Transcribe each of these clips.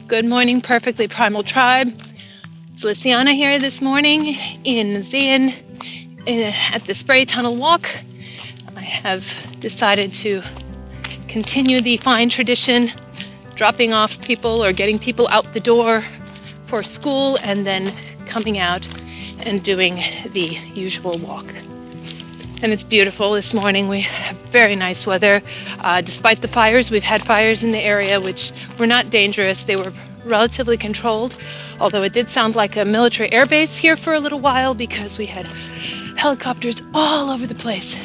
Good morning, Perfectly Primal Tribe. It's Luciana here this morning in Zion at the Spray Tunnel Walk. I have decided to continue the fine tradition, dropping off people or getting people out the door for school and then coming out and doing the usual walk. And it's beautiful this morning. We have very nice weather. Despite the fires, we've had fires in the area which were not dangerous. They were relatively controlled, although it did sound like a military air base here for a little while because we had helicopters all over the place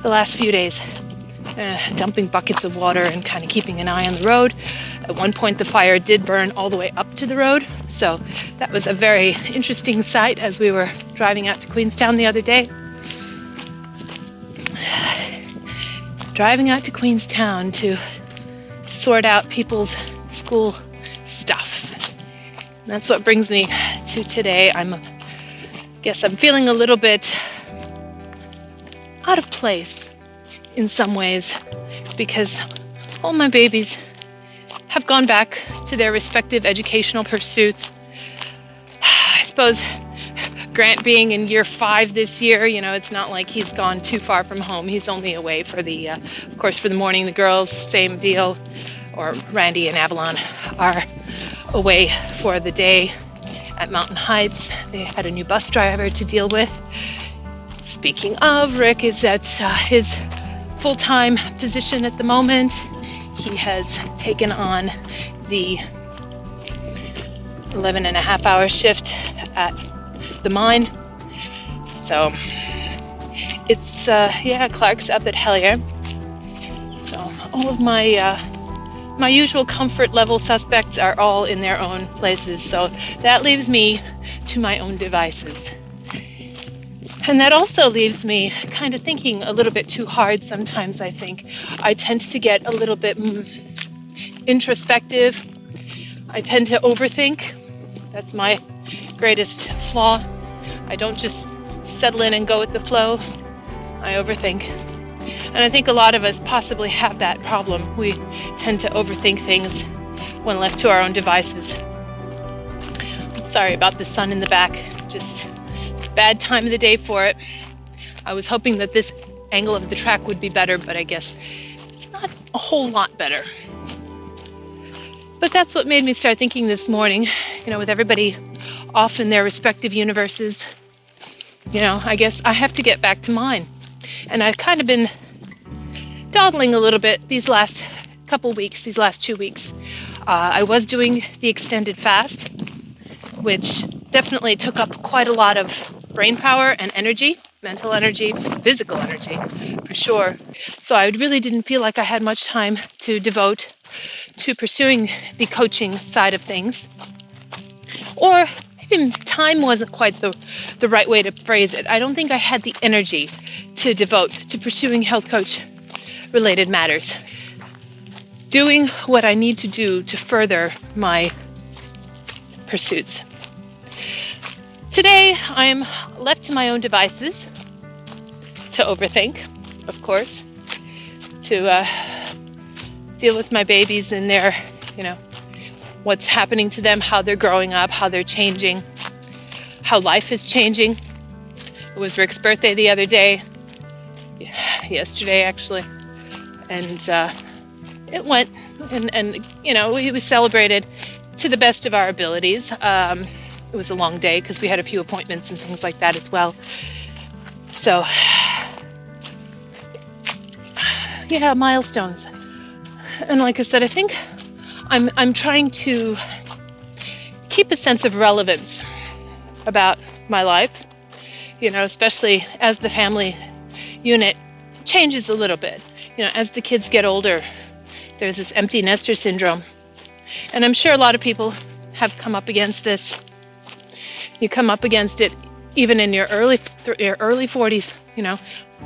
the last few days, dumping buckets of water and kind of keeping an eye on the road. At one point, the fire did burn all the way up to the road, so that was a very interesting sight as we were driving out to Queenstown the other day. Driving out to Queenstown to sort out people's school stuff. And that's what brings me to today. I guess I'm feeling a little bit out of place in some ways because all my babies have gone back to their respective educational pursuits. I suppose Grant being in year 5 this year, it's not like he's gone too far from home. He's only away for of course, for the morning. The girls, same deal, or Randy and Avalon are away for the day at Mountain Heights. They had a new bus driver to deal with. Speaking of, Rick is at his full-time position at the moment. He has taken on the 11.5-hour shift at the mine. So it's Clark's up at Hellier. So all of my usual comfort level suspects are all in their own places. So that leaves me to my own devices. And that also leaves me kind of thinking a little bit too hard sometimes, I think. I tend to get a little bit introspective. I tend to overthink. That's my greatest flaw. I don't just settle in and go with the flow. I overthink. And I think a lot of us possibly have that problem. We tend to overthink things when left to our own devices. Sorry about the sun in the back. Just bad time of the day for it. I was hoping that this angle of the track would be better, but I guess it's not a whole lot better. But that's what made me start thinking this morning, with everybody off in their respective universes. I guess I have to get back to mine. And I've kind of been dawdling a little bit these last 2 weeks. I was doing the extended fast, which definitely took up quite a lot of brain power and energy, mental energy, physical energy, for sure. So I really didn't feel like I had much time to devote to pursuing the coaching side of things. Or maybe time wasn't quite the right way to phrase it. I don't think I had the energy to devote to pursuing health coach related matters. Doing what I need to do to further my pursuits. Today, I'm left to my own devices to overthink, of course, to deal with my babies and their, what's happening to them, how they're growing up, how they're changing, how life is changing. It was Rick's birthday the other day, yesterday actually, and it went, and we celebrated to the best of our abilities. It was a long day because we had a few appointments and things like that as well. So, milestones. And like I said, I think I'm trying to keep a sense of relevance about my life, especially as the family unit changes a little bit. As the kids get older, there's this empty nester syndrome. And I'm sure a lot of people have come up against this. You come up against it even in your early 40s,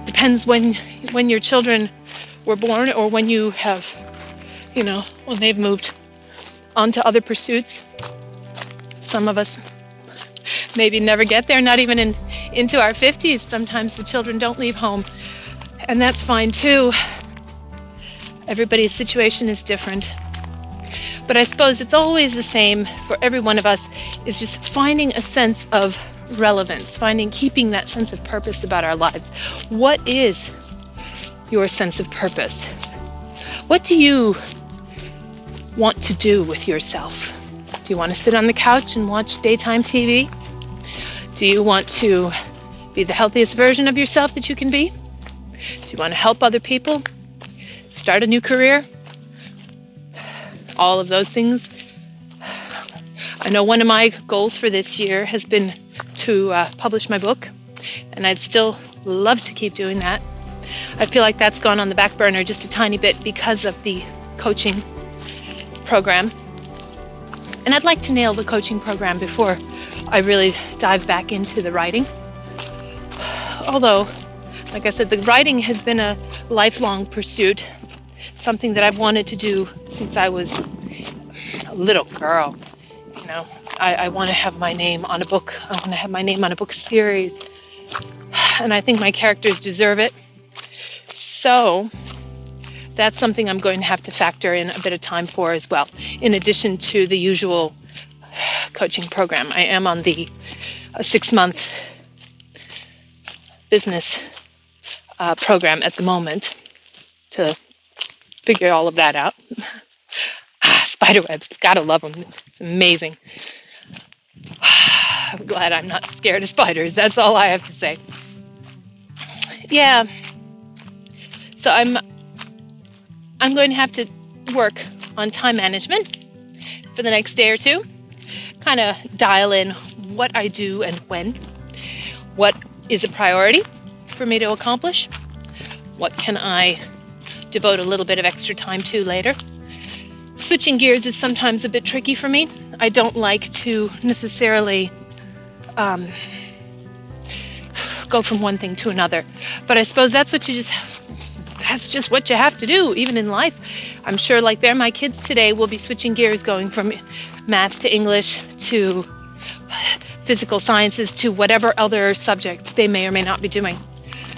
Depends when your children were born or when you have, when they've moved on to other pursuits. Some of us maybe never get there, not even into our 50s. Sometimes the children don't leave home, and that's fine too. Everybody's situation is different. But I suppose it's always the same for every one of us, is just finding a sense of relevance, keeping that sense of purpose about our lives. What is your sense of purpose? What do you want to do with yourself? Do you want to sit on the couch and watch daytime TV? Do you want to be the healthiest version of yourself that you can be? Do you want to help other people? Start a new career? All of those things. I know one of my goals for this year has been to publish my book, and I'd still love to keep doing that. I feel like that's gone on the back burner just a tiny bit because of the coaching program. And I'd like to nail the coaching program before I really dive back into the writing. Although, like I said, the writing has been a lifelong pursuit, something that I've wanted to do since I was a little girl. You know, I want to have my name on a book. I want to have my name on a book series. And I think my characters deserve it. So that's something I'm going to have to factor in a bit of time for as well, in addition to the usual coaching program. I am on the 6-month business program at the moment to figure all of that out. Spiderwebs, gotta love them. It's amazing. I'm glad I'm not scared of spiders. That's all I have to say. Yeah. So I'm going to have to work on time management for the next day or two. Kind of dial in what I do and when. What is a priority for me to accomplish? What can I devote a little bit of extra time to later? Switching gears is sometimes a bit tricky for me. I don't like to necessarily go from one thing to another. But I suppose that's just what you have to do, even in life. I'm sure like they're my kids today will be switching gears, going from math to English to physical sciences to whatever other subjects they may or may not be doing.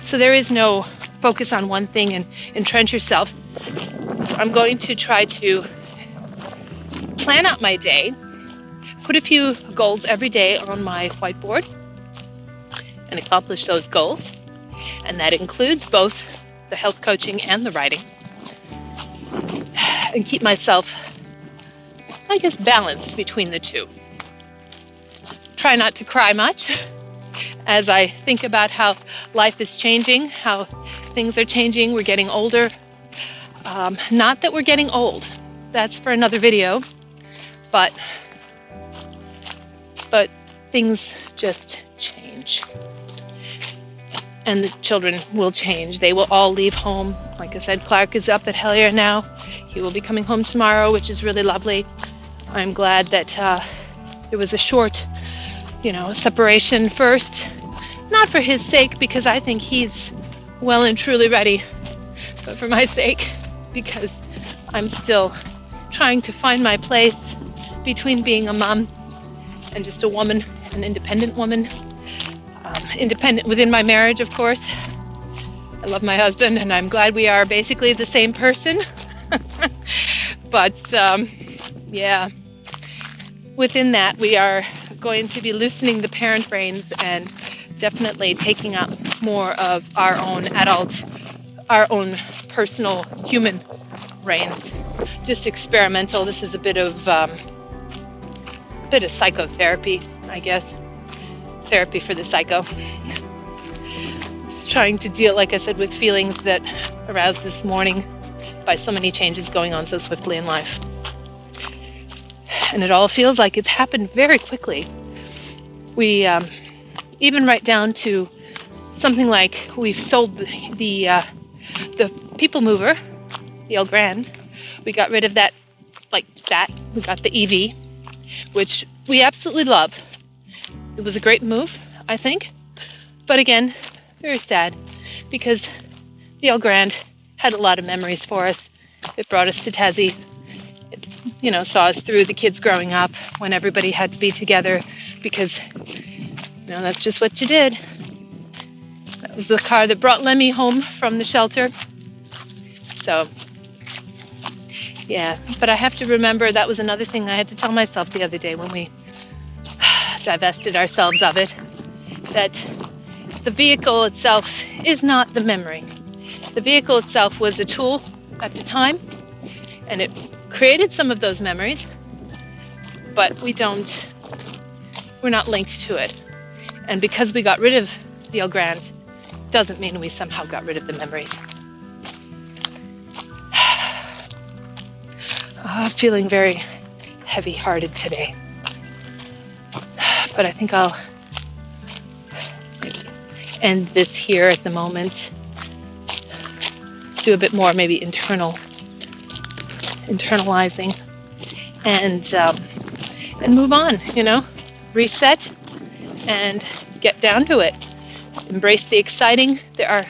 So there is no focus on one thing and entrench yourself. So I'm going to try to plan out my day, put a few goals every day on my whiteboard, and accomplish those goals. And that includes both the health coaching and the writing. And keep myself, I guess, balanced between the two. Try not to cry much as I think about how life is changing, how things are changing. We're getting older. Not that we're getting old. That's for another video. But things just change. And the children will change. They will all leave home. Like I said, Clark is up at Hellier now. He will be coming home tomorrow, which is really lovely. I'm glad that there was a short, separation first. Not for his sake, because I think he's well and truly ready, but for my sake, because I'm still trying to find my place between being a mom and just a woman, an independent woman. Independent within my marriage, of course. I love my husband, and I'm glad we are basically the same person. But, yeah, within that, we are going to be loosening the parent reins and definitely taking up more of our own adult, our own personal human reins. Just experimental. This is a bit of psychotherapy, I guess. Therapy for the psycho. Just trying to deal, like I said, with feelings that aroused this morning by so many changes going on so swiftly in life. And it all feels like it's happened very quickly. We even right down to something like we've sold the people mover, the El Grand. We got rid of that like that. We got the EV, which we absolutely love. It was a great move, I think. But again, very sad because the El Grand had a lot of memories for us. It brought us to Tassie. It, saw us through the kids growing up when everybody had to be together because, that's just what you did. That was the car that brought Lemmy home from the shelter. So, Yeah, but I have to remember that was another thing I had to tell myself the other day when we divested ourselves of it, that the vehicle itself is not the memory. The vehicle itself was a tool at the time, and it created some of those memories, but we're not linked to it. And because we got rid of the El Grande, doesn't mean we somehow got rid of the memories. Feeling very heavy-hearted today. But I think I'll end this here at the moment. Do a bit more maybe internalizing, and move on, reset and get down to it. Embrace the exciting. There are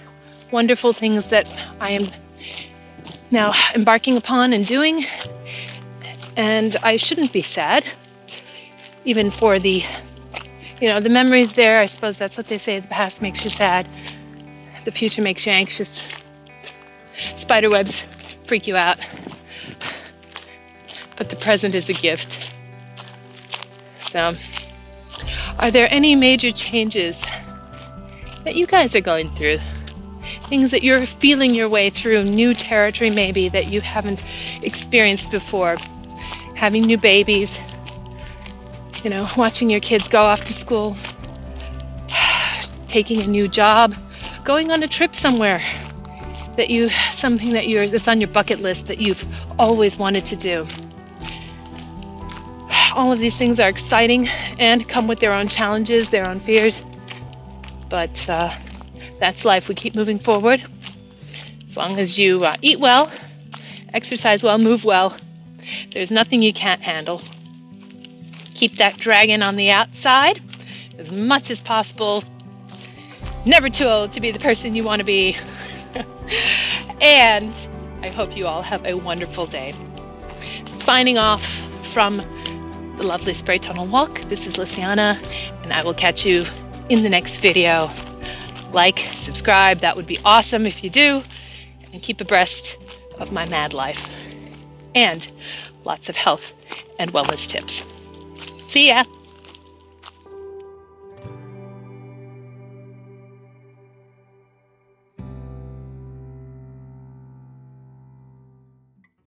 wonderful things that I am now embarking upon and doing, and I shouldn't be sad, even for the memories there. I suppose that's what they say, the past makes you sad, the future makes you anxious, spiderwebs freak you out, but the present is a gift. So, are there any major changes that you guys are going through? Things that you're feeling your way through, new territory maybe that you haven't experienced before, having new babies, watching your kids go off to school, taking a new job, going on a trip somewhere it's on your bucket list that you've always wanted to do. All of these things are exciting and come with their own challenges, their own fears, but that's life. We keep moving forward. As long as you eat well, exercise well, move well, there's nothing you can't handle. Keep that dragon on the outside as much as possible. Never too old to be the person you want to be. And I hope you all have a wonderful day. Signing off from the lovely Spray Tunnel Walk, this is Luciana, and I will catch you in the next video. Like, subscribe, that would be awesome if you do, and keep abreast of my mad life. And lots of health and wellness tips. See ya!